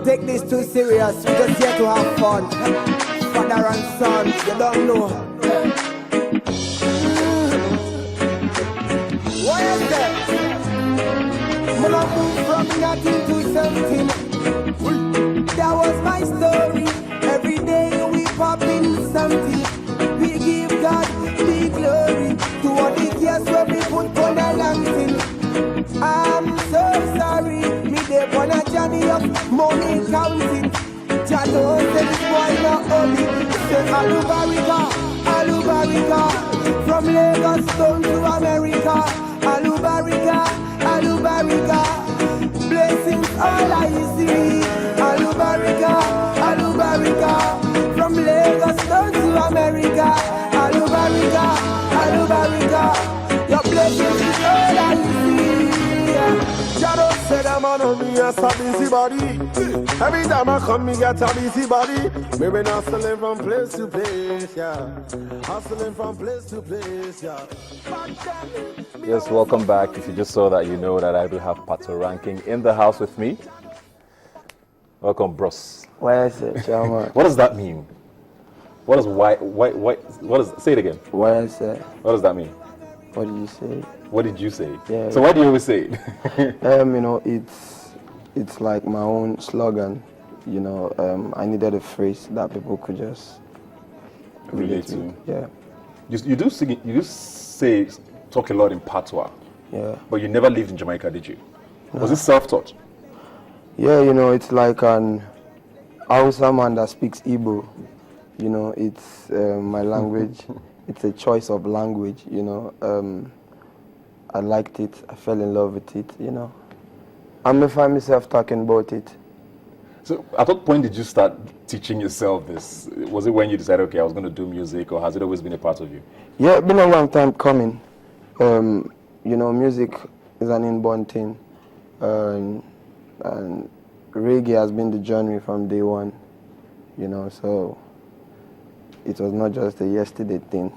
take this too serious. We just here to have fun. Father and son, you don't know. What is that? When I moved from nothing to something, that was my story. Every day we pop in something. We give God the glory. To all the tears where we put on a long thing. I'm so sorry. Me dey on a journey of money counting. Jah don't say this boy not only. Say Alubarika, Alubarika. From Lagos down to America. Alubarika, Alubarika. Blessings all I see. Alubarika, Alubarika. From Lagos down to America. Alubarika, Alubarika. Your blessings is all I see. Shadow said I'm on me as a busy body. Every time I come, me get a busy body. Me been hustling from place to place, yeah. Hustling from place to place, yeah. Yes, welcome back. If you just saw that, you know that I do have Patoranking in the house with me. Welcome, bros. Why is it, Chama? What does that mean? What does, say it again. Why is it? What does that mean? What did you say? What did you say? Yeah. So why do you always say it? You know, it's like my own slogan. You know, I needed a phrase that people could just Relate to. Yeah. You do sing, you do say, talk a lot in patois. Yeah. But you never lived in Jamaica, did you? No. Was it self-taught? Yeah, you know, it's like an Hausa man that speaks Igbo. You know, it's my language. It's a choice of language, you know. I liked it. I fell in love with it, you know. I find myself talking about it. So at what point did you start teaching yourself this? Was it when you decided, okay, I was going to do music, or has it always been a part of you? Yeah, it's been a long time coming. You know, music is an inborn thing. And reggae has been the journey from day one, you know, so it was not just a yesterday thing.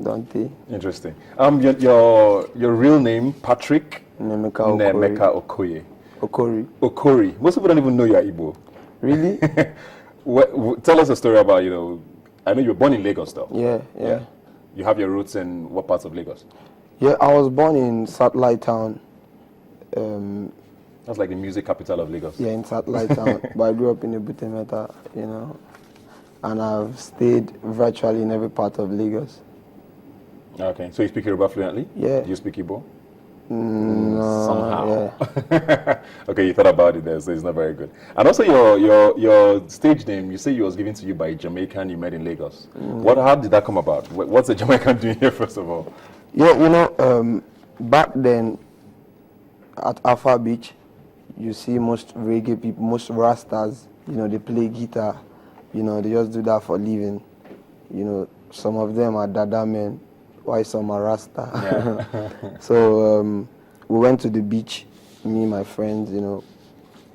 Don't they? Interesting. Your real name, Patrick Nemeka Okoye. Okori. Most people don't even know you're Igbo. Really? Tell us a story about, you know, I know you were born in Lagos though. Yeah. You have your roots in what parts of Lagos? Yeah, I was born in Satellite Town. That's like the music capital of Lagos. Yeah, in Satellite Town. But I grew up in Ebuka, you know. And I've stayed virtually in every part of Lagos. Okay, so you speak Yoruba fluently? Yeah. Do you speak Igbo? No, somehow. Yeah. Okay, you thought about it there, so it's not very good. And also your stage name, you say it was given to you by a Jamaican you met in Lagos. How did that come about? What's a Jamaican doing here, first of all? Yeah, you know, back then at Alpha Beach, you see most reggae people, most rastas, you know, they play guitar. You know, they just do that for living. You know, some of them are Dada men, while some are Rasta. Yeah. So we went to the beach, me and my friends, you know,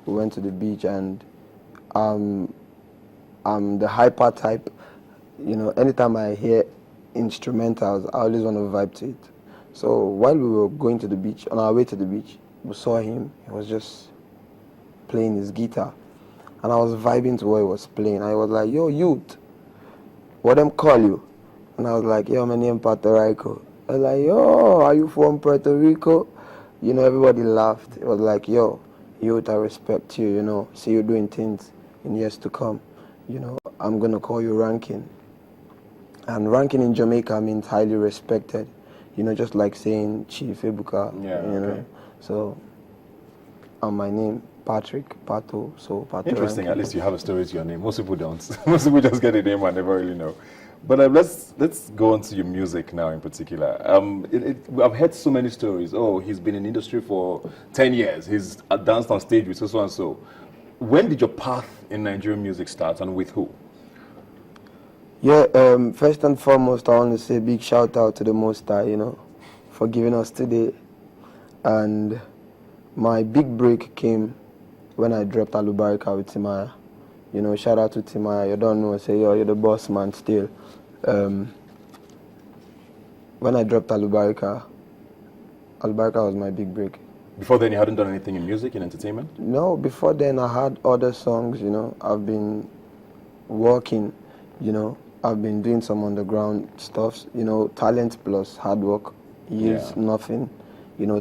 we went to the beach, and I'm the hyper type. You know, anytime I hear instrumentals, I always want to vibe to it. So while we were going to the beach, on our way to the beach, we saw him. He was just playing his guitar. And I was vibing to what he was playing. I was like, yo, youth, what them call you? And I was like, yo, my name Patoranking. I was like, yo, are you from Puerto Rico? You know, everybody laughed. It was like, yo, youth, I respect you, you know. See you doing things in years to come. You know, I'm going to call you Ranking. And Ranking in Jamaica means highly respected. You know, just like saying Chief Ebuka. Yeah, you okay. know. So, my name, Patrick, Pato, so Pato. Interesting. Ranking. At least you have a story to your name. Most people don't. Most people just get a name and never really know. But let's go on to your music now in particular. I've heard so many stories. Oh, he's been in the industry for 10 years. He's danced on stage with so and so. When did your path in Nigerian music start, and with who? Yeah, first and foremost, I want to say a big shout out to the Most High, you know, for giving us today. And my big break came when I dropped Alubarika with Timaya. You know, shout out to Timaya. You don't know, say, yo, you're the boss man still. When I dropped Alubarika was my big break. Before then, you hadn't done anything in music, in entertainment? No, before then I had other songs, I've been working, I've been doing some underground stuff, talent plus hard work yields nothing.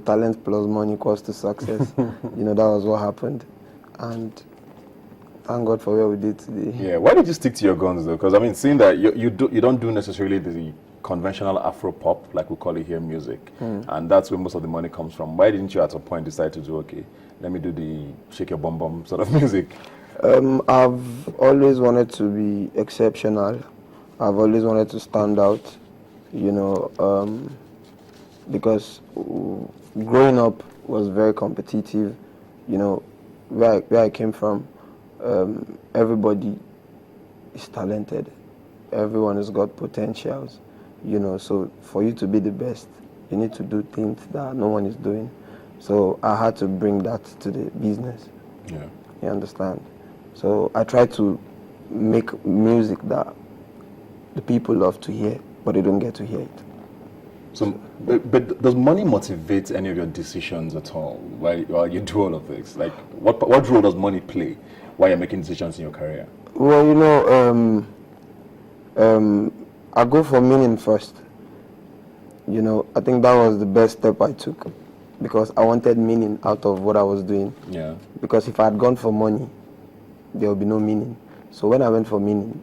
Talent plus money equals to success. That was what happened. And thank God for where we did today. Yeah, why did you stick to your guns though? Because I mean, seeing that you don't do necessarily the conventional Afro pop, like we call it here, music, and that's where most of the money comes from. Why didn't you at some point decide to do, okay, let me do the shake your bum bum sort of music? I've always wanted to be exceptional. I've always wanted to stand out, because growing up was very competitive. Where I came from, everybody is talented. Everyone has got potentials, so for you to be the best, you need to do things that no one is doing. So I had to bring that to the business. Yeah. You understand? So I try to make music that the people love to hear, but they don't get to hear it. So, but does money motivate any of your decisions at all while you do all of this? Like, what role does money play while you're making decisions in your career? Well, I go for meaning first. I think that was the best step I took because I wanted meaning out of what I was doing. Yeah. Because if I had gone for money, there would be no meaning. So when I went for meaning,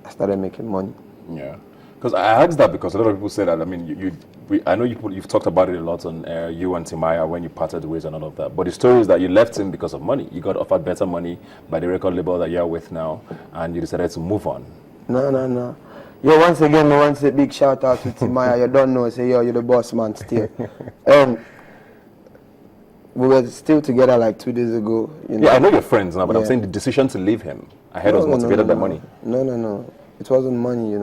I started making money. Yeah. Because I asked that because a lot of people say that. I mean, I know you've talked about it a lot on air, you and Timaya, when you parted ways and all of that. But the story is that you left him because of money. You got offered better money by the record label that you're with now, and you decided to move on. No. Yo, once again, I want to say big shout out to Timaya. You don't know, say, yo, you're the boss man still. We were still together like 2 days ago. Yeah, I know you're friends now, but I'm saying the decision to leave him, I heard was motivated by money. No. It wasn't money,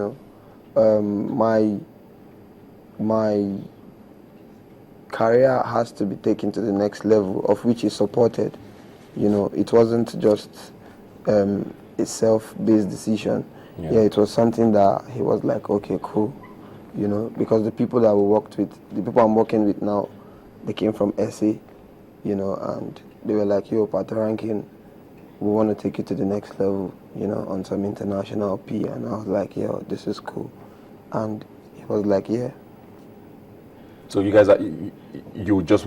My career has to be taken to the next level, of which is supported. It wasn't just a self-based decision. Yeah, it was something that he was like, okay, cool. Because the people that we worked with, the people I'm working with now, they came from SA, and they were like, yo, Patoranking, we want to take you to the next level, on some international P. And I was like, yo, this is cool. And he was like, yeah. So you guys, you just,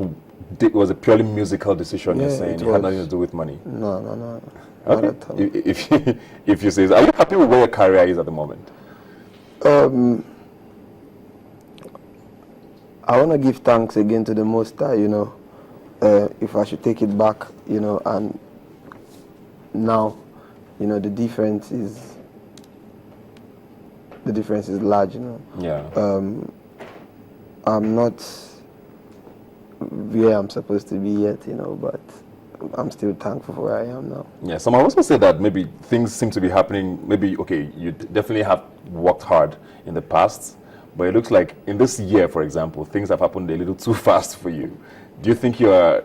it was a purely musical decision, you're saying? It had nothing to do with money? No. Okay. Not at all. If you say, are you happy with where your career is at the moment? I want to give thanks again to the Most High, if I should take it back, and now, the difference is large, Yeah. I'm not where I'm supposed to be yet, but I'm still thankful for where I am now. Yeah, some might also say that maybe things seem to be happening, maybe, okay, you definitely have worked hard in the past, but it looks like in this year, for example, things have happened a little too fast for you. Do you think you are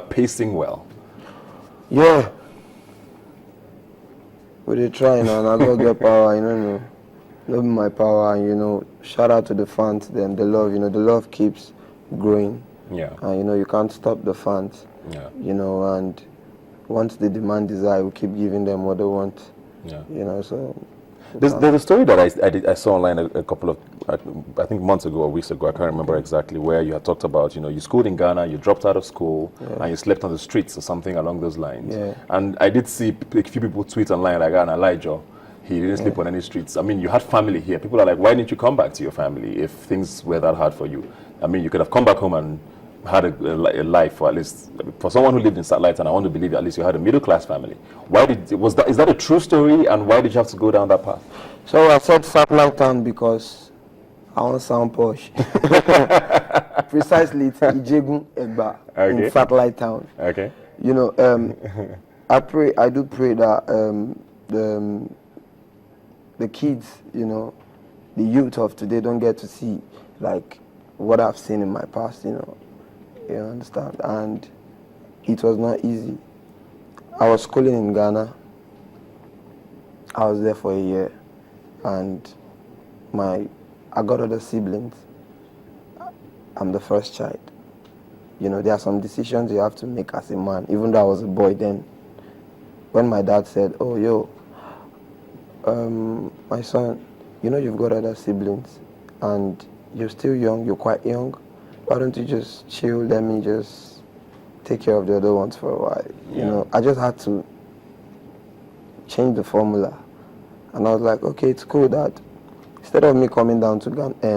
pacing well? Yeah. We're trying, and I gotta get power, Love my power, and shout out to the fans, them, the love, the love keeps growing. Yeah. And you can't stop the fans. Yeah. And once the demand is high, we keep giving them what they want. Yeah. So. There's a story that I saw online a couple of, I think months ago or weeks ago, I can't remember exactly, where you had talked about, you schooled in Ghana, you dropped out of school, and you slept on the streets or something along those lines. Yeah. And I did see a few people tweet online like, Elijah, he didn't sleep on any streets. I mean, you had family here. People are like, why didn't you come back to your family if things were that hard for you? I mean, you could have come back home and had a life, or at least for someone who lived in Satellite, and I want to believe at least you had a middle class family. Is that a true story, and why did you have to go down that path? So I said Satellite Town because I want to sound posh. Precisely, it's Ijegun Egba in Satellite Town. Okay. I do pray that the kids, the youth of today don't get to see like what I've seen in my past, You understand? And it was not easy. I was schooling in Ghana. I was there for a year, and I got other siblings. I'm the first child. You know, there are some decisions you have to make as a man, even though I was a boy then. When my dad said, oh, yo, my son, you know you've got other siblings and you're still young, you're quite young. Why don't you just chill, let me just take care of the other ones for a while? You know, I just had to change the formula. And I was like, okay, it's cool that instead of me coming down to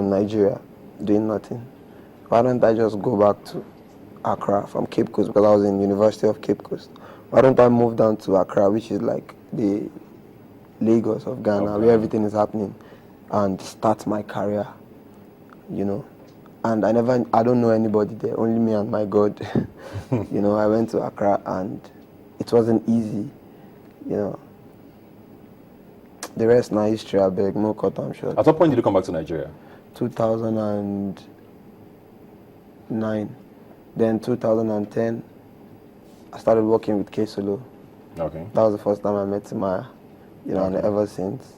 Nigeria doing nothing, why don't I just go back to Accra from Cape Coast, because I was in University of Cape Coast. Why don't I move down to Accra, which is like the Lagos of Ghana, where everything is happening, and start my career, you know. And I don't know anybody there, only me and my God. You know, I went to Accra and it wasn't easy, you know. The rest now history, I beg, no cut, I'm sure. At what point did you come back to Nigeria? 2009. Then 2010, I started working with K Solo. Okay. That was the first time I met Timaya, you know, and ever since,